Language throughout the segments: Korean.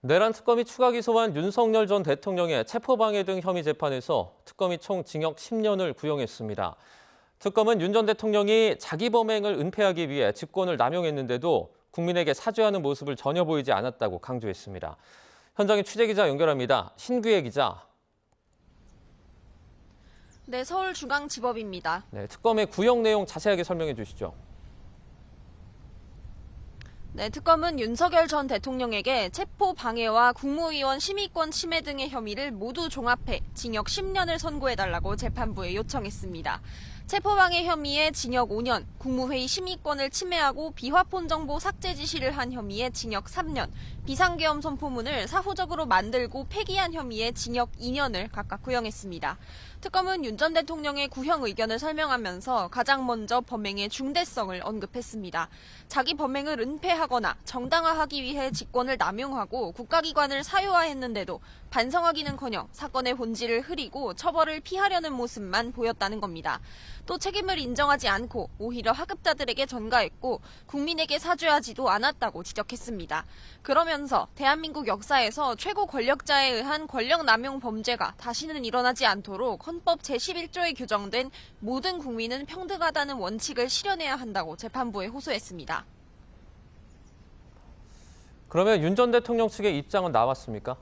내란 특검이 추가 기소한 윤석열 전 대통령의 체포방해 등 혐의 재판에서 특검이 총 징역 10년을 구형했습니다. 특검은 윤 전 대통령이 자기 범행을 은폐하기 위해 직권을 남용했는데도 국민에게 사죄하는 모습을 전혀 보이지 않았다고 강조했습니다. 현장에 취재기자 연결합니다. 신규혜 기자. 네, 서울중앙지법입니다. 네, 특검의 구형 내용 자세하게 설명해 주시죠. 네, 특검은 윤석열 전 대통령에게 체포 방해와 국무위원 심의권 침해 등의 혐의를 모두 종합해 징역 10년을 선고해달라고 재판부에 요청했습니다. 체포방해 혐의에 징역 5년, 국무회의 심의권을 침해하고 비화폰 정보 삭제 지시를 한 혐의에 징역 3년, 비상계엄 선포문을 사후적으로 만들고 폐기한 혐의에 징역 2년을 각각 구형했습니다. 특검은 윤 전 대통령의 구형 의견을 설명하면서 가장 먼저 범행의 중대성을 언급했습니다. 자기 범행을 은폐하거나 정당화하기 위해 직권을 남용하고 국가기관을 사유화했는데도 반성하기는커녕 사건의 본질을 흐리고 처벌을 피하려는 모습만 보였다는 겁니다. 또 책임을 인정하지 않고 오히려 하급자들에게 전가했고 국민에게 사죄하지도 않았다고 지적했습니다. 그러면서 대한민국 역사에서 최고 권력자에 의한 권력남용 범죄가 다시는 일어나지 않도록 헌법 제11조에 규정된 모든 국민은 평등하다는 원칙을 실현해야 한다고 재판부에 호소했습니다. 그러면 윤 전 대통령 측의 입장은 나왔습니까?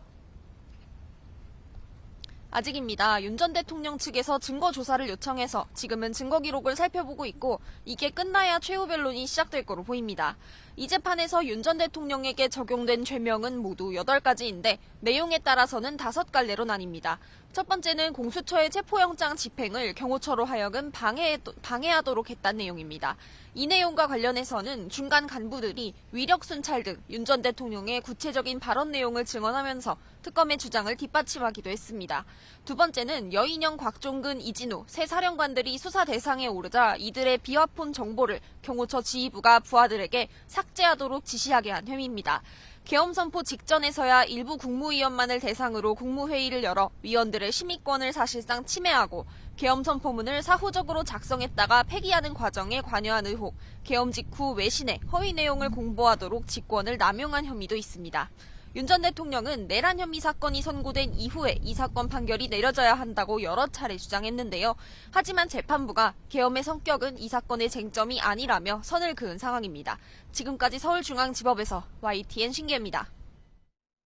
아직입니다. 윤 전 대통령 측에서 증거 조사를 요청해서 지금은 증거 기록을 살펴보고 있고 이게 끝나야 최후 변론이 시작될 거로 보입니다. 이 재판에서 윤 전 대통령에게 적용된 죄명은 모두 8가지인데 내용에 따라서는 5갈래로 나뉩니다. 첫 번째는 공수처의 체포영장 집행을 경호처로 하여금 방해하도록 했다는 내용입니다. 이 내용과 관련해서는 중간 간부들이 위력 순찰 등 윤 전 대통령의 구체적인 발언 내용을 증언하면서 특검의 주장을 뒷받침하기도 했습니다. 두 번째는 여인영, 곽종근, 이진우 세 사령관들이 수사 대상에 오르자 이들의 비화폰 정보를 경호처 지휘부가 부하들에게 삭제하도록 지시하게 한 혐의입니다. 계엄 선포 직전에서야 일부 국무위원만을 대상으로 국무회의를 열어 위원들의 심의권을 사실상 침해하고 계엄 선포문을 사후적으로 작성했다가 폐기하는 과정에 관여한 의혹, 계엄 직후 외신에 허위 내용을 공보하도록 직권을 남용한 혐의도 있습니다. 윤 전 대통령은 내란 혐의 사건이 선고된 이후에 이 사건 판결이 내려져야 한다고 여러 차례 주장했는데요. 하지만 재판부가 계엄의 성격은 이 사건의 쟁점이 아니라며 선을 그은 상황입니다. 지금까지 서울중앙지법에서 YTN 신기혜입니다.